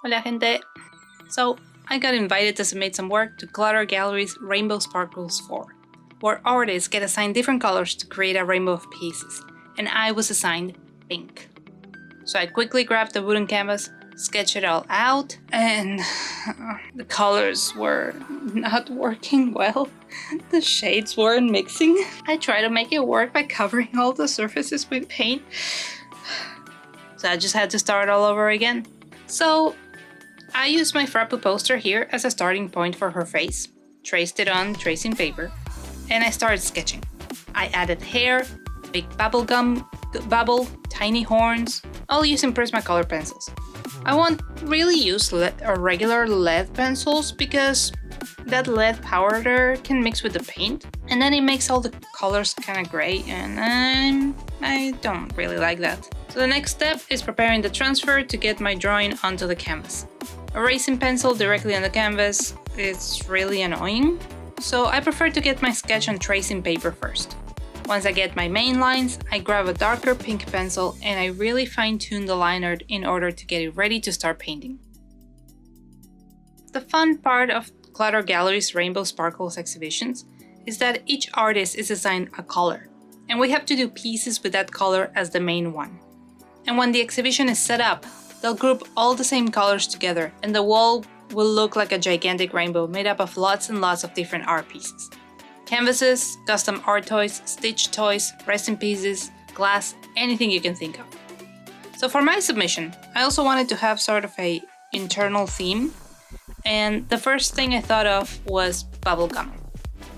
Hola gente! So, I got invited to submit some work to Clutter Gallery's Rainbow Sparkles 4, where artists get assigned different colors to create a rainbow of pieces, and I was assigned pink. So I quickly grabbed the wooden canvas, sketched it all out, and the colors were not working well. The shades weren't mixing. I tried to make it work by covering all the surfaces with paint, so I just had to start all over again. So I used my Frappu poster here as a starting point for her face, traced it on tracing paper, and I started sketching. I added hair, big bubblegum bubble, tiny horns, all using Prismacolor pencils. I won't really use regular lead pencils because that lead powder can mix with the paint, and then it makes all the colors kind of gray, and I don't really like that. So the next step is preparing the transfer to get my drawing onto the canvas. Erasing pencil directly on the canvas is really annoying, so I prefer to get my sketch on tracing paper first. Once I get my main lines, I grab a darker pink pencil and I really fine-tune the liner in order to get it ready to start painting. The fun part of Clutter Gallery's Rainbow Sparkles exhibitions is that each artist is assigned a color, and we have to do pieces with that color as the main one. And when the exhibition is set up, they'll group all the same colors together, and the wall will look like a gigantic rainbow made up of lots and lots of different art pieces. Canvases, custom art toys, stitch toys, resin pieces, glass, anything you can think of. So for my submission, I also wanted to have sort of a internal theme, and the first thing I thought of was bubblegum.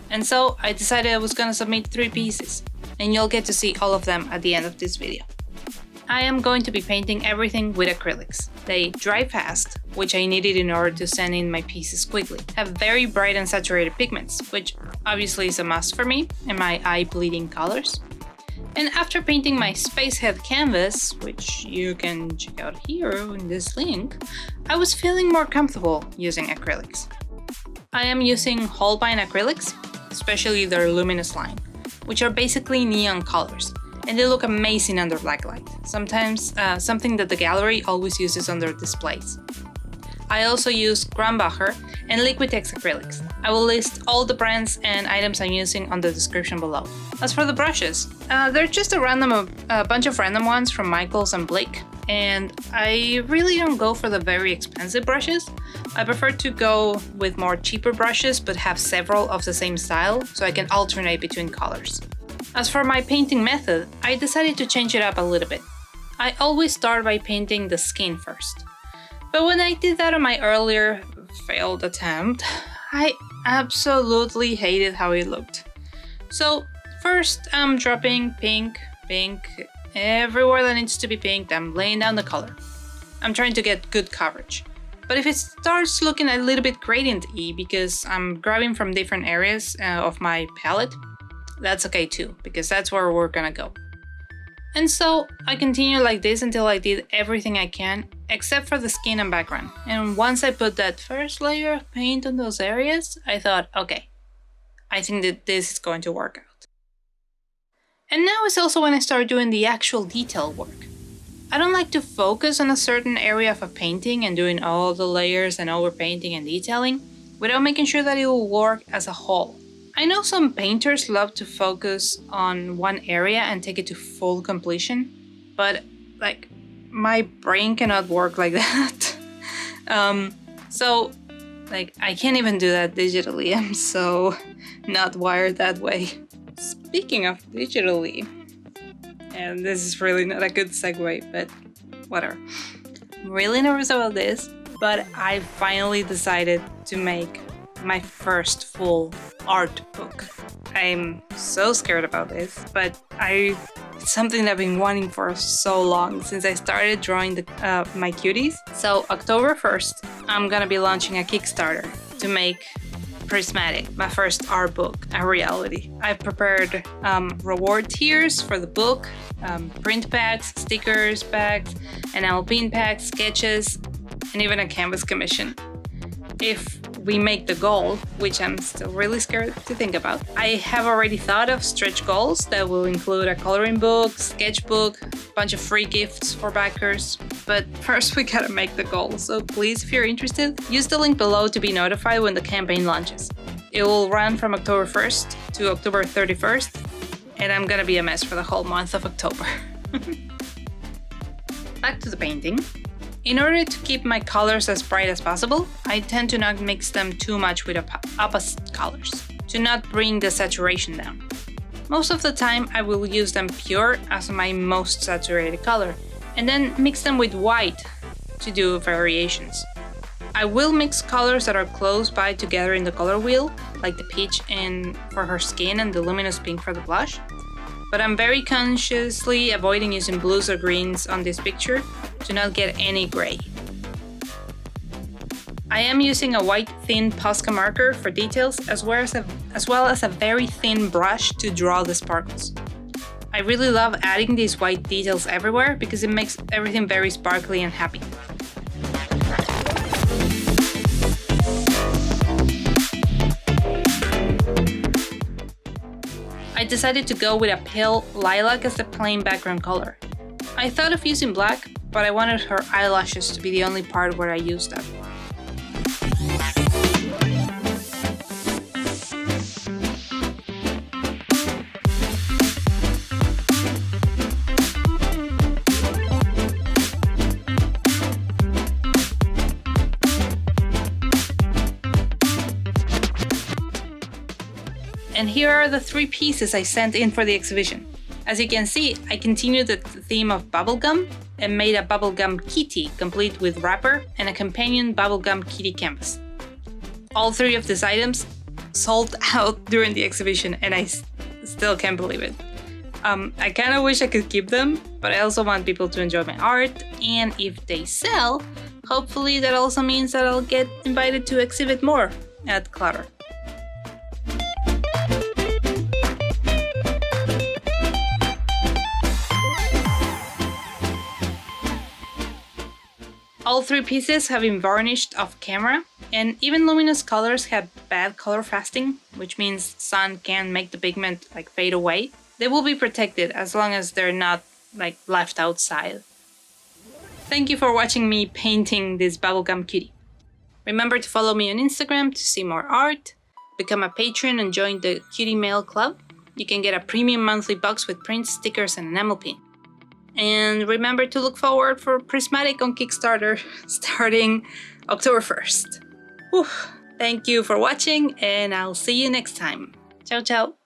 And so I decided I was gonna submit 3 pieces, and you'll get to see all of them at the end of this video. I am going to be painting everything with acrylics. They dry fast, which I needed in order to send in my pieces quickly, have very bright and saturated pigments, which obviously is a must for me, and my eye-bleeding colors. And after painting my Spacehead canvas, which you can check out here in this link, I was feeling more comfortable using acrylics. I am using Holbein acrylics, especially their luminous line, which are basically neon colors, and they look amazing under black light, sometimes something that the gallery always uses on their displays. I also use Grumbacher and Liquitex acrylics. I will list all the brands and items I'm using on the description below. As for the brushes, they're just a bunch of random ones from Michaels and Blake, and I really don't go for the very expensive brushes. I prefer to go with more cheaper brushes but have several of the same style so I can alternate between colors. As for my painting method, I decided to change it up a little bit. I always start by painting the skin first. But when I did that on my earlier failed attempt, I absolutely hated how it looked. So first I'm dropping pink, everywhere that needs to be pink. I'm laying down the color. I'm trying to get good coverage. But if it starts looking a little bit gradient-y because I'm grabbing from different areas of my palette, that's okay too, because that's where we're gonna go. And so I continued like this until I did everything I can, except for the skin and background. And once I put that first layer of paint on those areas, I thought, okay, I think that this is going to work out. And now is also when I start doing the actual detail work. I don't like to focus on a certain area of a painting and doing all the layers and overpainting and detailing without making sure that it will work as a whole. I know some painters love to focus on one area and take it to full completion, but like my brain cannot work like that. So like I can't even do that digitally. I'm so not wired that way. Speaking of digitally, and this is really not a good segue, but whatever. I'm really nervous about this, but I finally decided to make my first full art book. I'm so scared about this, but it's something that I've been wanting for so long, since I started drawing my cuties. So October 1st, I'm gonna be launching a Kickstarter to make Prismatic, my first art book, a reality. I've prepared reward tiers for the book, print packs, stickers packs, enamel pin packs, sketches, and even a canvas commission. If we make the goal, which I'm still really scared to think about, I have already thought of stretch goals that will include a coloring book, sketchbook, a bunch of free gifts for backers. But first we gotta make the goal, so please, if you're interested, use the link below to be notified when the campaign launches. It will run from October 1st to October 31st, and I'm gonna be a mess for the whole month of October. Back to the painting. In order to keep my colors as bright as possible, I tend to not mix them too much with opposite colors, to not bring the saturation down. Most of the time I will use them pure as my most saturated color, and then mix them with white to do variations. I will mix colors that are close by together in the color wheel, like the peach for her skin and the luminous pink for the blush. But I'm very consciously avoiding using blues or greens on this picture to not get any gray. I am using a white thin Posca marker for details as well as a very thin brush to draw the sparkles. I really love adding these white details everywhere because it makes everything very sparkly and happy. I decided to go with a pale lilac as the plain background color. I thought of using black, but I wanted her eyelashes to be the only part where I used them. And here are the 3 pieces I sent in for the exhibition. As you can see, I continued the theme of bubblegum and made a bubblegum kitty complete with wrapper and a companion bubblegum kitty canvas. All 3 of these items sold out during the exhibition, and I still can't believe it. I kind of wish I could keep them, but I also want people to enjoy my art, and if they sell, hopefully that also means that I'll get invited to exhibit more at Clutter. All 3 pieces have been varnished off camera, and even luminous colors have bad color fasting, which means sun can make the pigment fade away. They will be protected as long as they're not left outside. Thank you for watching me painting this bubblegum kitty. Remember to follow me on Instagram to see more art, become a patron and join the Cutie Mail Club. You can get a premium monthly box with prints, stickers, and enamel pin. And remember to look forward for Prismatic on Kickstarter starting October 1st. Whew. Thank you for watching, and I'll see you next time. Ciao, ciao.